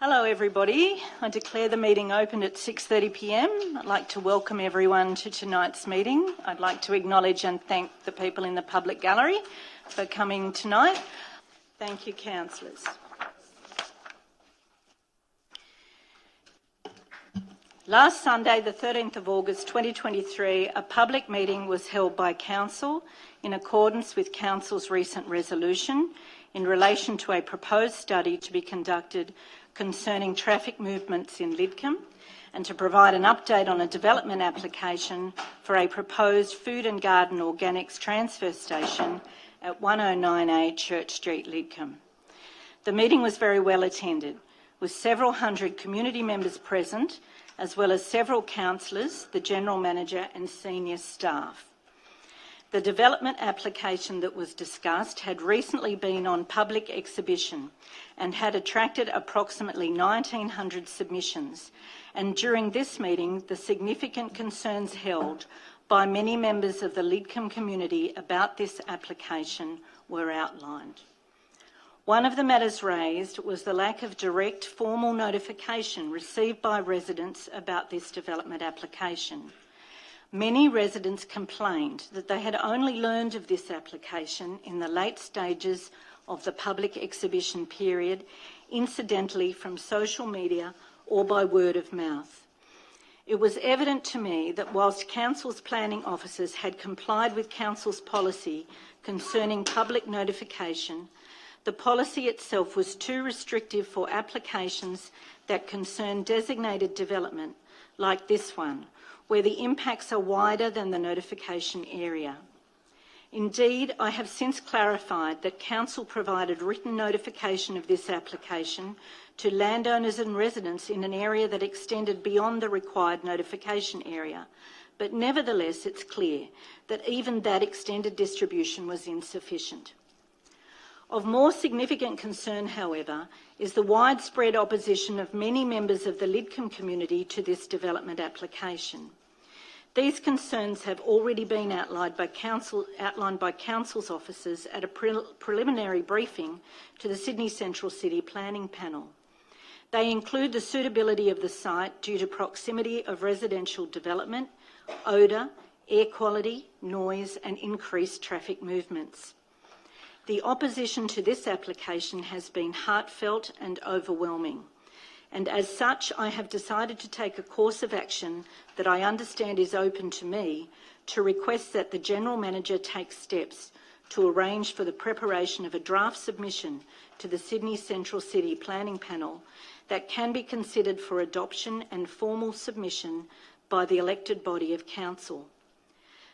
Hello everybody. I declare the meeting open at 6:30 p.m. I'd like to welcome everyone to tonight's meeting. I'd like to acknowledge and thank the people in the public gallery for coming tonight. Thank you, councillors. Last Sunday, the 13th of August 2023, a public meeting was held by Council in accordance with Council's recent resolution in relation to a proposed study to be conducted concerning traffic movements in Lidcombe and to provide an update on a development application for a proposed food and garden organics transfer station at 109A Church Street, Lidcombe. The meeting was very well attended, with several hundred community members present, as well as several councillors, the General Manager and senior staff. The development application that was discussed had recently been on public exhibition and had attracted approximately 1,900 submissions, and during this meeting the significant concerns held by many members of the Lidcombe community about this application were outlined. One of the matters raised was the lack of direct formal notification received by residents about this development application. Many residents complained that they had only learned of this application in the late stages of the public exhibition period, incidentally from social media or by word of mouth. It was evident to me that whilst Council's planning officers had complied with Council's policy concerning public notification, the policy itself was too restrictive for applications that concern designated development like this one, where the impacts are wider than the notification area. Indeed, I have since clarified that Council provided written notification of this application to landowners and residents in an area that extended beyond the required notification area, but nevertheless it's clear that even that extended distribution was insufficient. Of more significant concern, however, is the widespread opposition of many members of the Lidcombe community to this development application. These concerns have already been outlined by Council's officers at a preliminary briefing to the Sydney Central City Planning Panel. They include the suitability of the site due to proximity of residential development, odour, air quality, noise and increased traffic movements. The opposition to this application has been heartfelt and overwhelming, and as such I have decided to take a course of action that I understand is open to me to request that the General Manager take steps to arrange for the preparation of a draft submission to the Sydney Central City Planning Panel that can be considered for adoption and formal submission by the elected body of Council.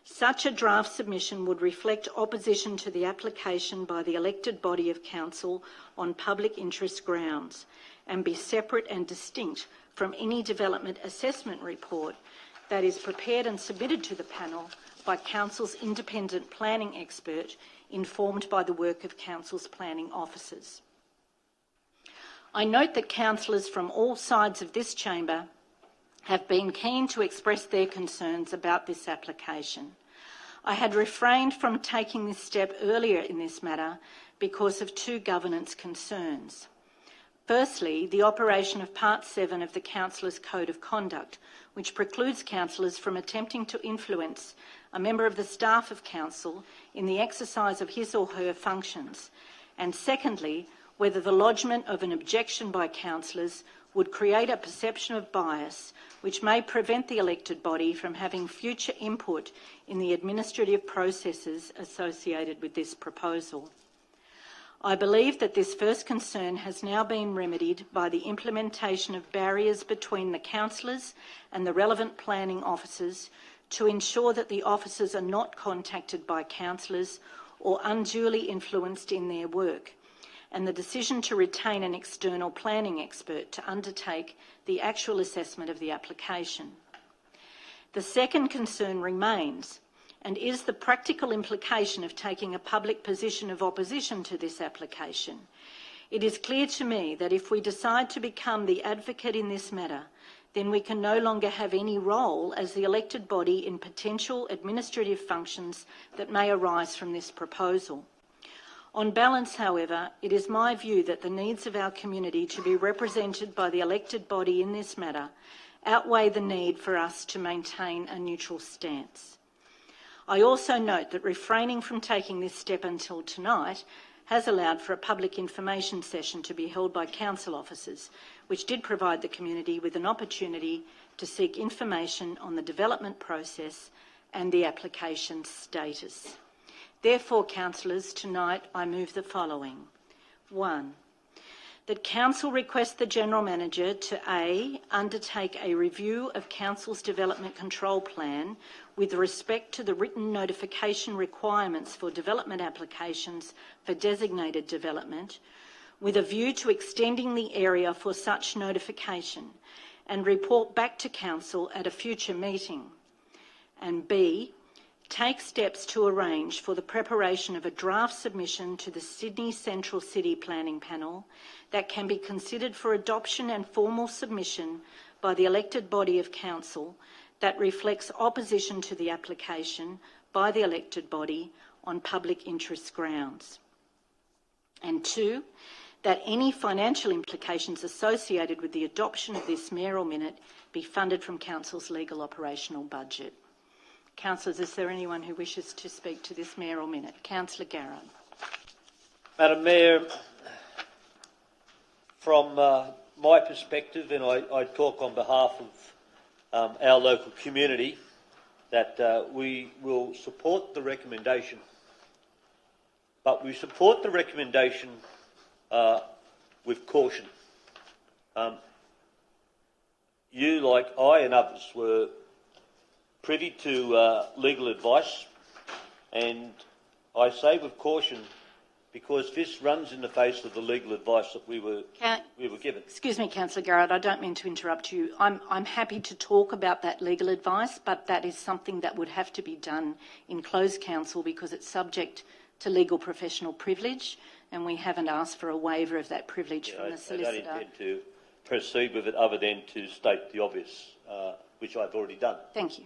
Such a draft submission would reflect opposition to the application by the elected body of Council on public interest grounds and be separate and distinct from any development assessment report that is prepared and submitted to the panel by Council's independent planning expert, informed by the work of Council's planning officers. I note that councillors from all sides of this chamber have been keen to express their concerns about this application. I had refrained from taking this step earlier in this matter because of two governance concerns. Firstly, the operation of Part 7 of the Councillors' Code of Conduct, which precludes councillors from attempting to influence a member of the staff of Council in the exercise of his or her functions. And secondly, whether the lodgement of an objection by councillors would create a perception of bias which may prevent the elected body from having future input in the administrative processes associated with this proposal. I believe that this first concern has now been remedied by the implementation of barriers between the councillors and the relevant planning officers to ensure that the officers are not contacted by councillors or unduly influenced in their work, and the decision to retain an external planning expert to undertake the actual assessment of the application. The second concern remains, and is the practical implication of taking a public position of opposition to this application. It is clear to me that if we decide to become the advocate in this matter, then we can no longer have any role as the elected body in potential administrative functions that may arise from this proposal. On balance, however, it is my view that the needs of our community to be represented by the elected body in this matter outweigh the need for us to maintain a neutral stance. I also note that refraining from taking this step until tonight has allowed for a public information session to be held by council officers, which did provide the community with an opportunity to seek information on the development process and the application status. Therefore, councillors, tonight I move the following. 1. That Council request the General Manager to A. Undertake a review of Council's Development Control Plan with respect to the written notification requirements for development applications for designated development, with a view to extending the area for such notification, and report back to Council at a future meeting. And B. Take steps to arrange for the preparation of a draft submission to the Sydney Central City Planning Panel that can be considered for adoption and formal submission by the elected body of council that reflects opposition to the application by the elected body on public interest grounds. And 2, that any financial implications associated with the adoption of this mayoral minute be funded from council's legal operational budget. Councillors, is there anyone who wishes to speak to this mayoral minute? Clr Garrard. Madam Mayor, from my perspective, and I talk on behalf of our local community, that we will support the recommendation. But we support the recommendation with caution. You, like I and others, were privy to legal advice, and I say with caution because this runs in the face of the legal advice that we were given. Excuse me, Councillor Garrard, I don't mean to interrupt you. I'm happy to talk about that legal advice, but that is something that would have to be done in closed council because it's subject to legal professional privilege, and we haven't asked for a waiver of that privilege from the solicitor. I don't intend to proceed with it other than to state the obvious, which I've already done. Thank you.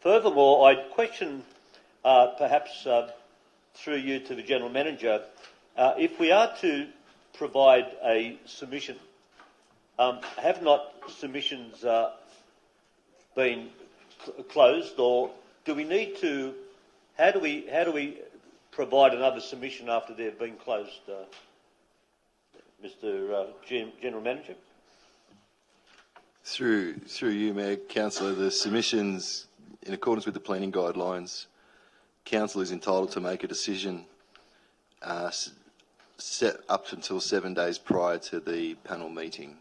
Furthermore, I'd question, perhaps through you to the General Manager, if we are to provide a submission, have not submissions been closed, or do we need to? How do we provide another submission after they've been closed, Mr. General Manager? Through you, Mayor, Councillor, the submissions, in accordance with the planning guidelines, Council is entitled to make a decision set up until 7 days prior to the panel meeting.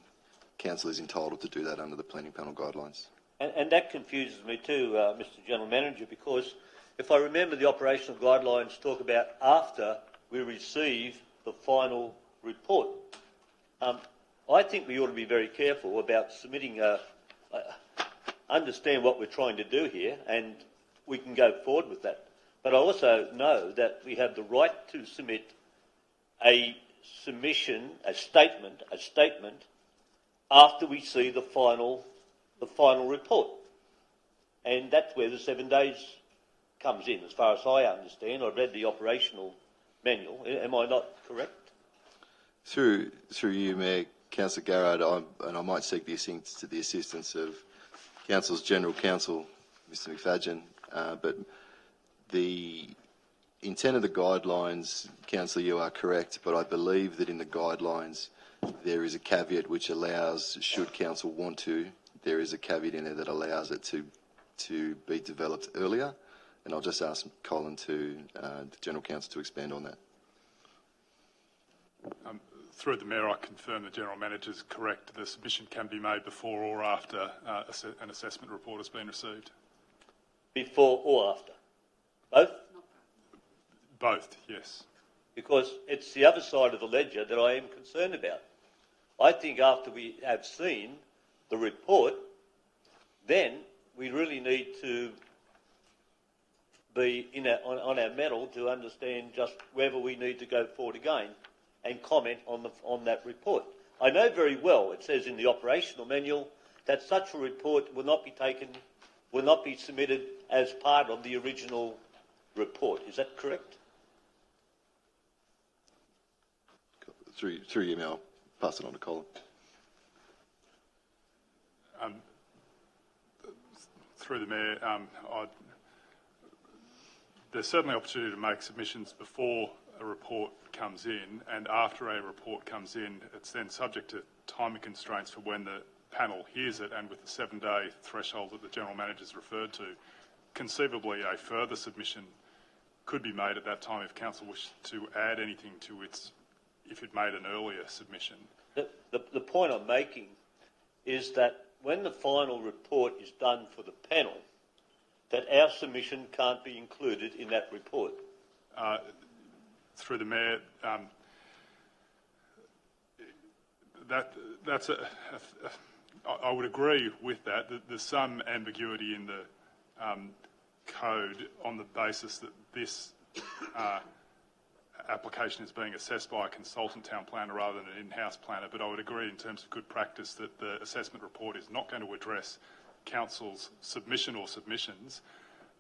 Council is entitled to do that under the planning panel guidelines. And that confuses me too, Mr. General Manager, because if I remember, the operational guidelines talk about after we receive the final report. I think we ought to be very careful about submitting understand what we're trying to do here, and we can go forward with that. But I also know that we have the right to submit a submission, a statement, after we see the final report. And that's where the 7 days comes in, as far as I understand. I've read the operational manual. Am I not correct? Through you, Mayor, Councillor Garrard, and I might seek the assistance of Council's General Counsel, Mr McFadgen, but the intent of the guidelines, Councillor, you are correct, but I believe that in the guidelines there is a caveat which allows, should Council want to, there is a caveat in there that allows it to be developed earlier, and I'll just ask Colin the General Counsel to expand on that. Through the Mayor, I confirm the General Manager is correct. The submission can be made before or after an assessment report has been received. Before or after? Both? Both, yes. Because it's the other side of the ledger that I am concerned about. I think after we have seen the report, then we really need to be on our mettle to understand just whether we need to go forward again and comment on that report. I know very well it says in the operational manual that such a report will not be submitted as part of the original report. Is that correct? through you, Mayor, I'll pass it on to Colin. Through the Mayor, there's certainly opportunity to make submissions before a report comes in, and after a report comes in, it's then subject to timing constraints for when the panel hears it, and with the 7-day threshold that the General Manager's referred to, conceivably a further submission could be made at that time if Council wished to add anything to its, if it made an earlier submission. The point I'm making is that when the final report is done for the panel, that our submission can't be included in that report. Through the Mayor, I would agree with that. There's some ambiguity in the code on the basis that this application is being assessed by a consultant town planner rather than an in-house planner, but I would agree in terms of good practice that the assessment report is not going to address Council's submission or submissions.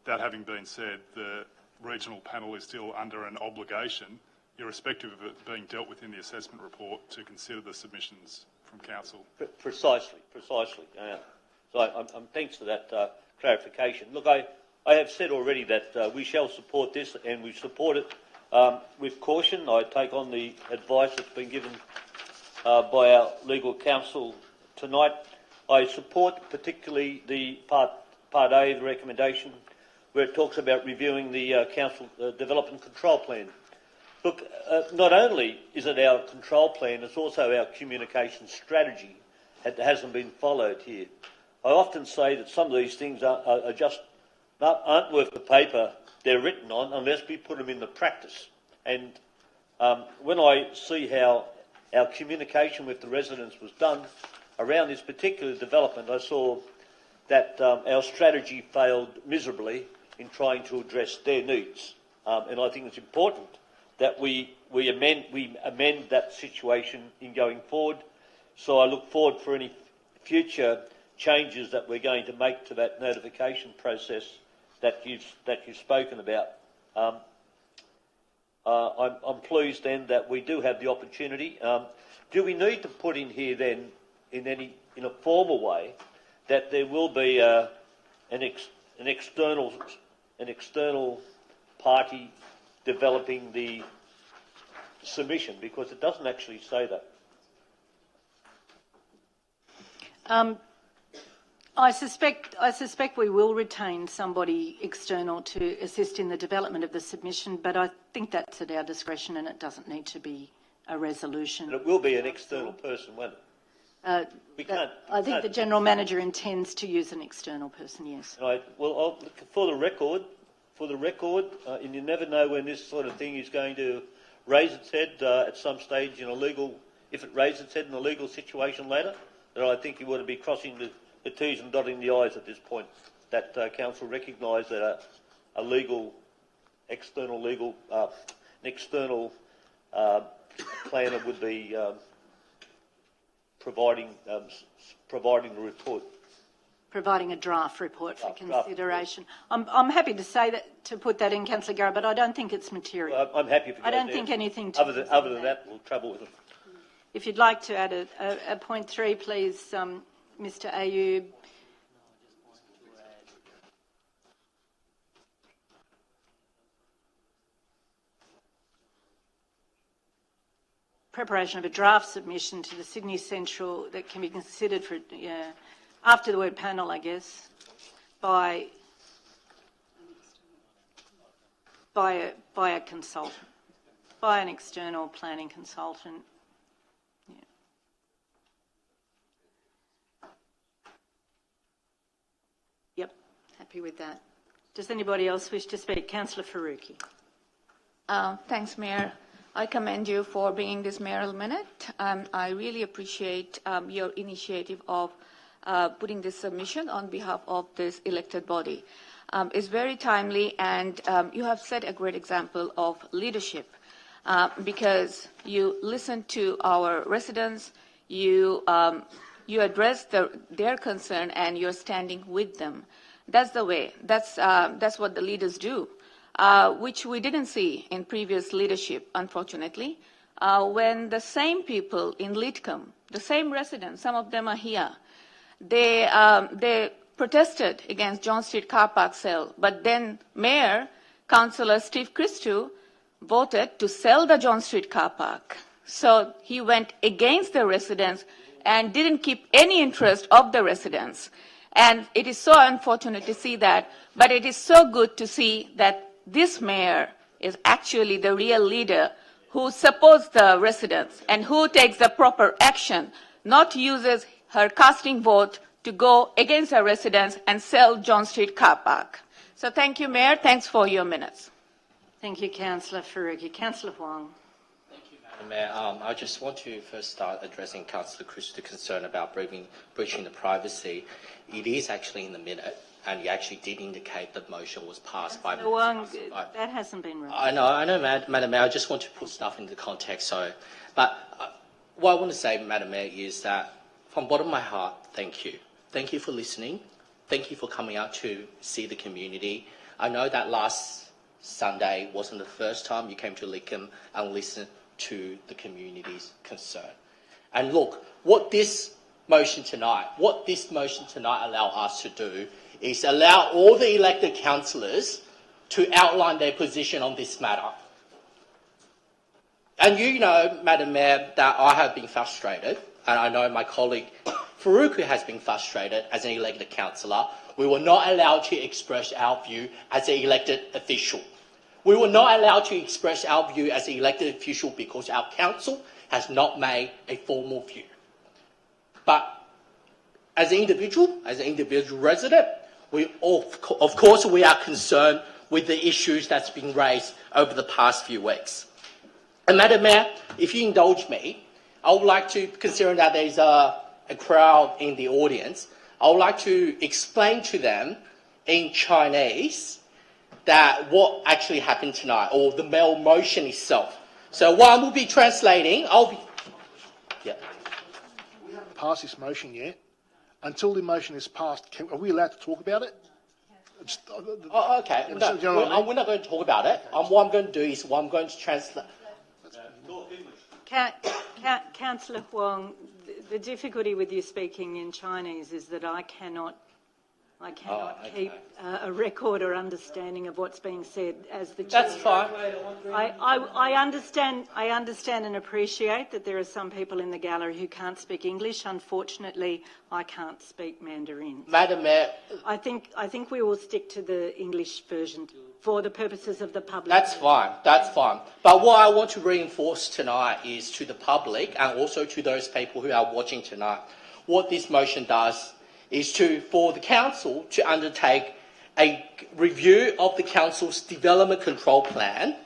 That having been said, the regional panel is still under an obligation, irrespective of it being dealt with in the assessment report, to consider the submissions from Council. Precisely. So I'm thanks for that clarification. Look, I have said already that we shall support this, and we support it with caution. I take on the advice that's been given by our legal counsel tonight. I support particularly the Part A of the recommendation, where it talks about reviewing the council development control plan. Look, not only is it our control plan, it's also our communication strategy that hasn't been followed here. I often say that some of these things aren't worth the paper they're written on unless we put them into practice. And when I see how our communication with the residents was done around this particular development, I saw that our strategy failed miserably in trying to address their needs. And I think it's important that we amend that situation in going forward. So I look forward for any future changes that we're going to make to that notification process that you've spoken about. I'm pleased then that we do have the opportunity. Do we need to put in here then, in a formal way, that there will be an external party developing the submission, because it doesn't actually say that. I suspect we will retain somebody external to assist in the development of the submission, but I think that's at our discretion and it doesn't need to be a resolution. And it will be an external person, won't it? I think the General Manager intends to use an external person, yes. Right. Well, for the record, and you never know when this sort of thing is going to raise its head at some stage in a legal, if it raises its head in a legal situation later, then I think you ought to be crossing the T's and dotting the I's at this point, that Council recognise that an external planner would be providing the report. Providing a draft report for consideration. I'm happy to say that, to put that in, Councillor Garrard, but I don't think it's material. Well, I'm happy if it I goes don't there. think anything other than that, we'll travel with it. If you'd like to add a point 3, please, Mr. Ayub. Preparation of a draft submission to the Sydney Central that can be considered for, after the word panel, I guess, by a consultant, by an external planning consultant. Yeah. Yep, happy with that. Does anybody else wish to speak? Councillor Farooqui. Thanks, Mayor. I commend you for bringing this Mayoral Minute. I really appreciate your initiative of putting this submission on behalf of this elected body. It's very timely, and you have set a great example of leadership because you listen to our residents, you address their concern, and you're standing with them. That's the way. That's what the leaders do. Which we didn't see in previous leadership, unfortunately. when the same people in Lidcombe, the same residents, some of them are here, they protested against John Street car park sale, but then Mayor, Councillor Clr Christou, voted to sell the John Street car park. So he went against the residents and didn't keep any interest of the residents. And it is so unfortunate to see that, but it is so good to see that this mayor is actually the real leader who supports the residents and who takes the proper action, not uses her casting vote to go against the residents and sell John Street car park. So thank you, Mayor. Thanks for your minutes. Thank you, Councillor Farooqui. Councillor Huang. Thank you, Madam Mayor. I just want to first start addressing Councillor Christou's concern about breaching the privacy. It is actually in the minute, and you actually did indicate that motion was passed by... Huang, that hasn't been right. I know, Madam Mayor. I just want to put stuff into context. But what I want to say, Madam Mayor, is that from the bottom of my heart, thank you. Thank you for listening. Thank you for coming out to see the community. I know that last Sunday wasn't the first time you came to Lidcombe and listened to the community's concern. And look, what this motion tonight allow us to do is allow all the elected councillors to outline their position on this matter. And you know, Madam Mayor, that I have been frustrated, and I know my colleague Farooqui has been frustrated as an elected councillor. We were not allowed to express our view as an elected official. We were not allowed to express our view as an elected official because our council has not made a formal view. But as an individual resident, of course we are concerned with the issues that's been raised over the past few weeks. And Madam Mayor, if you indulge me, I would like to, considering that there's a crowd in the audience, I would like to explain to them in Chinese that what actually happened tonight, or the motion itself. So while I will be translating, We haven't passed this motion yet. Until the motion is passed, are we allowed to talk about it? Okay. No, we're not going to talk about it. What I'm going to do is I'm going to translate. Councillor Huang, the difficulty with you speaking in Chinese is that I cannot keep a record or understanding of what's being said as the chair. That's fine. I understand and appreciate that there are some people in the gallery who can't speak English. Unfortunately, I can't speak Mandarin. Madam Mayor. I think we will stick to the English version for the purposes of the public. That's fine. But what I want to reinforce tonight is to the public and also to those people who are watching tonight, what this motion does is for the council to undertake a review of the council's development control plan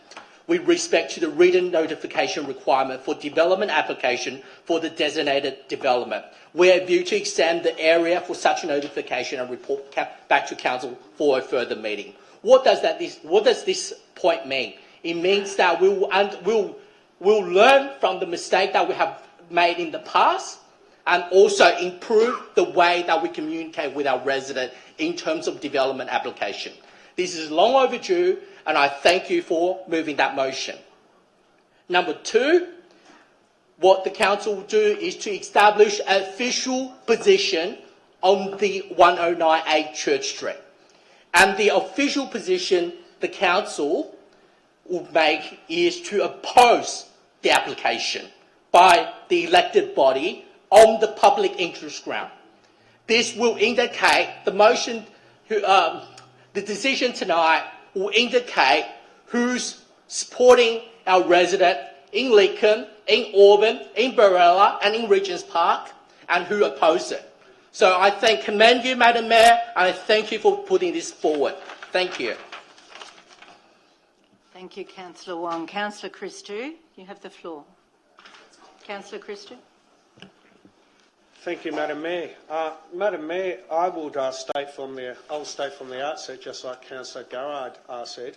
with respect to the written notification requirement for development application for the designated development, with a view to extend the area for such a notification and report back to council for a further meeting. What does this point mean? It means that we'll learn from the mistake that we have made in the past, and also improve the way that we communicate with our residents in terms of development application. This is long overdue, and I thank you for moving that motion. Number two, what the council will do is to establish an official position on the 109A Church Street. And the official position the council will make is to oppose the application by the elected body on the public interest ground. This will indicate the decision tonight will indicate who's supporting our resident in Lidcombe, in Auburn, in Barella and in Regent's Park, and who oppose it. So I commend you, Madam Mayor, and I thank you for putting this forward. Thank you. Thank you, Councillor Huang. Councillor Christou, you have the floor. Councillor Christou. Thank you, Madam Mayor. Madam Mayor, I will state from the outset, just like Clr Garrard said,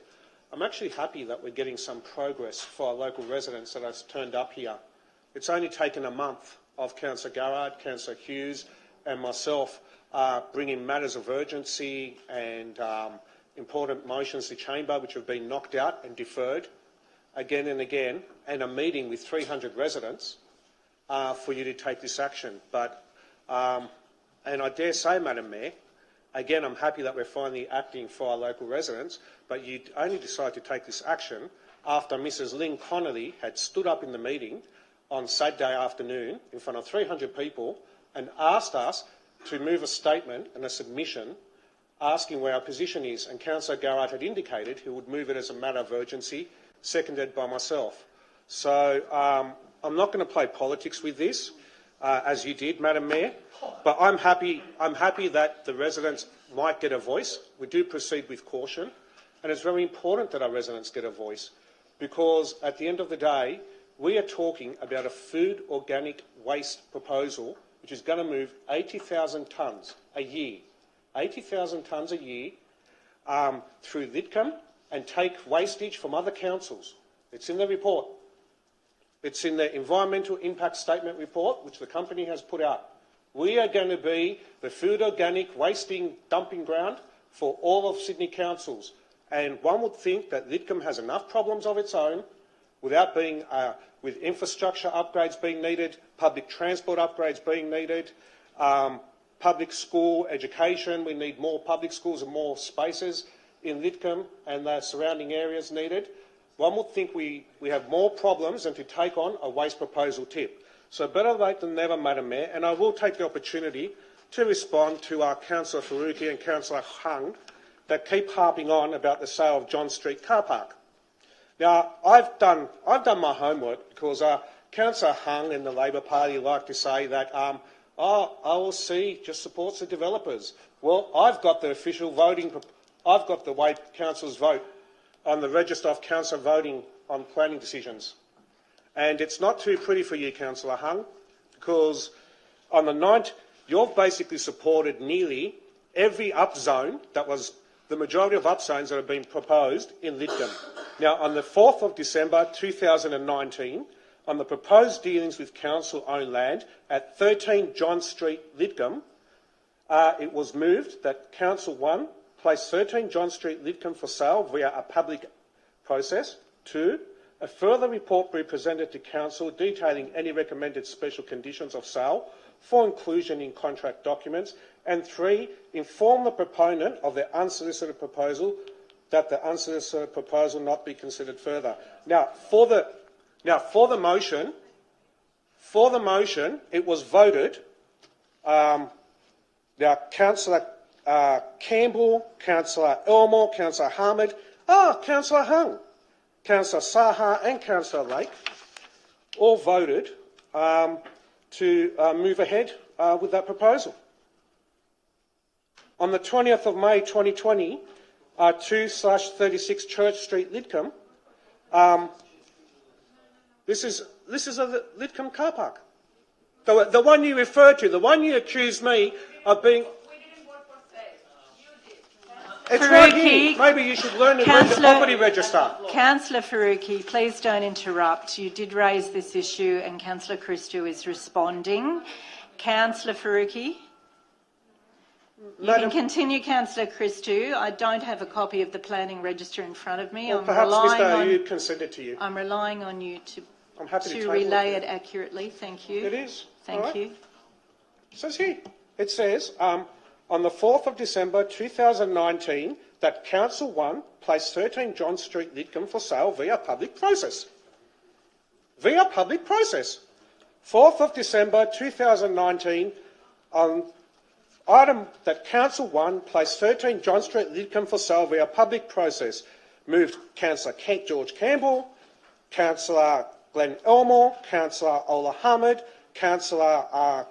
I'm actually happy that we're getting some progress for our local residents that have turned up here. It's only taken a month of Clr Garrard, Clr Hughes and myself bringing matters of urgency and important motions to chamber which have been knocked out and deferred. again and again, and a meeting with 300 residents for you to take this action. But, and I dare say, Madam Mayor, again, I'm happy that we're finally acting for our local residents, but you only decided to take this action after Mrs Lynn Connolly had stood up in the meeting on Saturday afternoon in front of 300 people and asked us to move a statement and a submission asking where our position is, and Councillor Garrard had indicated he would move it as a matter of urgency, seconded by myself. So I'm not going to play politics with this, as you did, Madam Mayor, but I'm happy that the residents might get a voice. We do proceed with caution, and it's very important that our residents get a voice, because at the end of the day, we are talking about a food organic waste proposal which is going to move 80,000 tonnes a year, 80,000 tonnes a year through Lidcombe and take wastage from other councils. It's in the report. It's in the environmental impact statement report which the company has put out. We are going to be the food organic wasting dumping ground for all of Sydney councils, and one would think that Lidcombe has enough problems of its own without being, with infrastructure upgrades being needed, public transport upgrades being needed, public school education. We need more public schools and more spaces in Lidcombe and the surrounding areas needed. One would think we have more problems than to take on a waste proposal tip. So better late than never, Madam Mayor, and I will take the opportunity to respond to our Clr Farooqui and Clr Huang that keep harping on about the sale of John Street car park. Now, I've done my homework, because Clr Huang and the Labor Party like to say that OLC just supports the developers. Well, I've got the official voting. I've got the way councils vote on the register of council voting on planning decisions, and it's not too pretty for you, Councillor Huang, because on the 9th, you've basically supported nearly every upzone that was the majority of upzones that have been proposed in Lidcombe. Now, on the 4th of December 2019, on the proposed dealings with council-owned land at 13 John Street, Lidcombe, it was moved that Council 1 place 13 John Street, Lidcombe for sale via a public process. 2, a further report be presented to Council detailing any recommended special conditions of sale for inclusion in contract documents. And 3, inform the proponent of the unsolicited proposal that the unsolicited proposal not be considered further. Now, for the motion, it was voted. Now, Councillor Campbell, Councillor Elmore, Councillor Hamid, Councillor Hung, Councillor Saha and Councillor Lake all voted to move ahead with that proposal. On the 20th of May 2020, 2/36 Church Street, Lidcombe, this is a Lidcombe car park. The one you referred to, the one you accused me of being... It's right here. Maybe you should learn to read the property register. Councillor Farooqui, please don't interrupt. You did raise this issue and Clr Christou is responding. Councillor Farooqui, you can continue, Councillor Christou. I don't have a copy of the planning register in front of me. Well, perhaps Mr. Ayub can send it to you. I'm relying on you to to relay it accurately. Thank you. It is. Thank you. It says here. It says, on the 4th of December 2019, that Council 1 placed 13 John Street, Lidcombe for sale via public process. Via public process. 4th of December 2019, item that Council 1 placed 13 John Street, Lidcombe for sale via public process. Moved Councillor George Campbell, Councillor Glenn Elmore, Councillor Ola Hamid, Councillor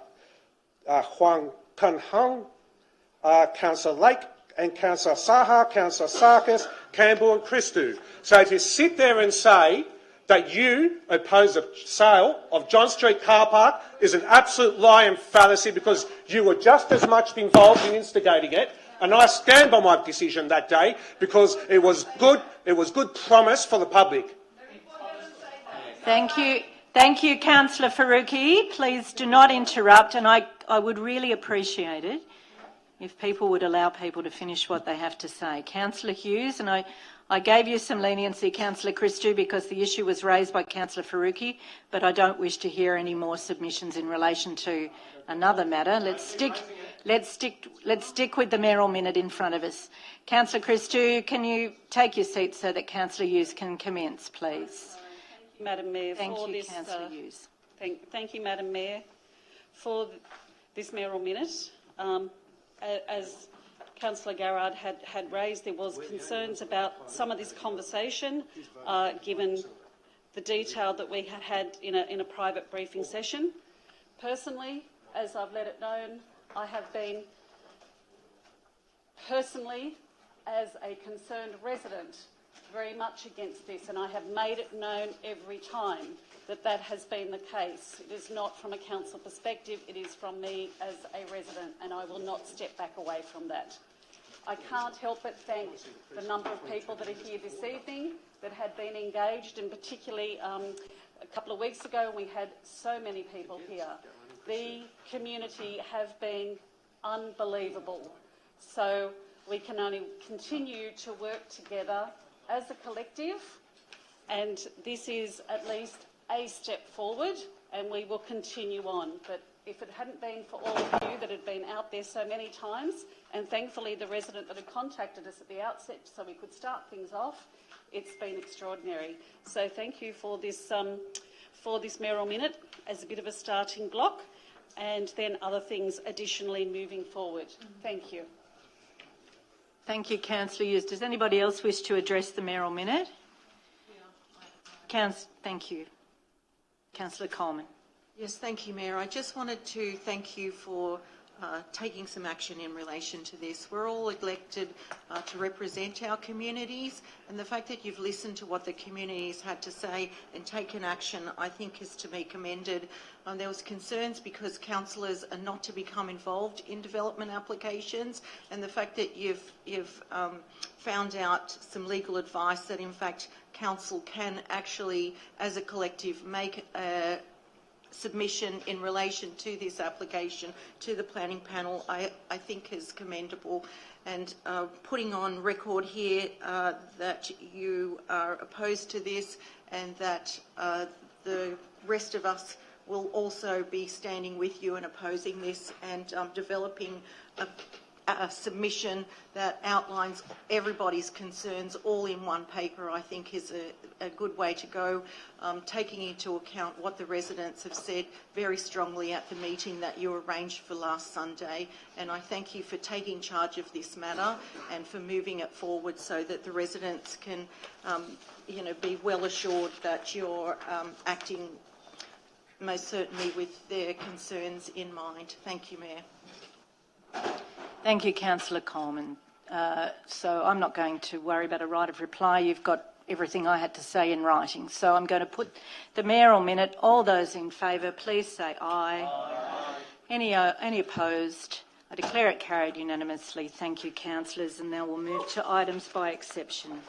Huang Kun Hung, Councillor Lake and Councillor Saha, Councillor Sarkis, Campbell and Christou. So to sit there and say that you oppose the sale of John Street car park is an absolute lie and fallacy, because you were just as much involved in instigating it, and I stand by my decision that day because it was good promise for the public. Thank you. Thank you, Councillor Farooqui. Please do not interrupt, and I would really appreciate it if people would allow people to finish what they have to say. Councillor Hughes, and I I gave you some leniency, Clr Christou, because the issue was raised by Clr Farooqui, but I don't wish to hear any more submissions in relation to another matter. Let's stick with the mayoral minute in front of us. Clr Christou, can you take your seat so that Clr Hughes can commence, please? Thank you, Madam Mayor. Thank you, Clr Hughes. Thank you, Madam Mayor, for this mayoral minute. As Clr Garrard had raised, there was concerns about some of this conversation, given the detail that we had in a private briefing session. Personally, as I've let it known, I have been personally, as a concerned resident, very much against this, and I have made it known every time that has been the case. It is not from a council perspective, it is from me as a resident, and I will not step back away from that. I can't help but thank the number of people that are here this evening that had been engaged, and particularly a couple of weeks ago we had so many people here. The community have been unbelievable. So we can only continue to work together as a collective, and this is at least a step forward, and we will continue on. But if it hadn't been for all of you that had been out there so many times, and thankfully the resident that had contacted us at the outset so we could start things off, it's been extraordinary. So thank you for this mayoral minute as a bit of a starting block, and then other things additionally moving forward. Thank you. Thank you, Clr Hughes. Does anybody else wish to address the mayoral minute? Thank you. Clr Coleman. Yes, thank you, Mayor. I just wanted to thank you for taking some action in relation to this. We're all elected to represent our communities, and the fact that you've listened to what the communities had to say and taken action, I think, is to be commended. There was concerns because councillors are not to become involved in development applications, and the fact that you've found out some legal advice that, in fact, council can actually, as a collective, make a submission in relation to this application to the planning panel, I think is commendable. And putting on record here that you are opposed to this, and that the rest of us will also be standing with you and opposing this, and developing a submission that outlines everybody's concerns all in one paper, I think is a good way to go, taking into account what the residents have said very strongly at the meeting that you arranged for last Sunday. And I thank you for taking charge of this matter and for moving it forward so that the residents can be well assured that you're acting most certainly with their concerns in mind. Thank you, Mayor. Thank you, Clr Coleman. So I'm not going to worry about a right of reply. You've got everything I had to say in writing. So I'm going to put the mayoral minute. All those in favour, please say aye. Aye. Any opposed? I declare it carried unanimously. Thank you, councillors. And now we'll move to items by exception.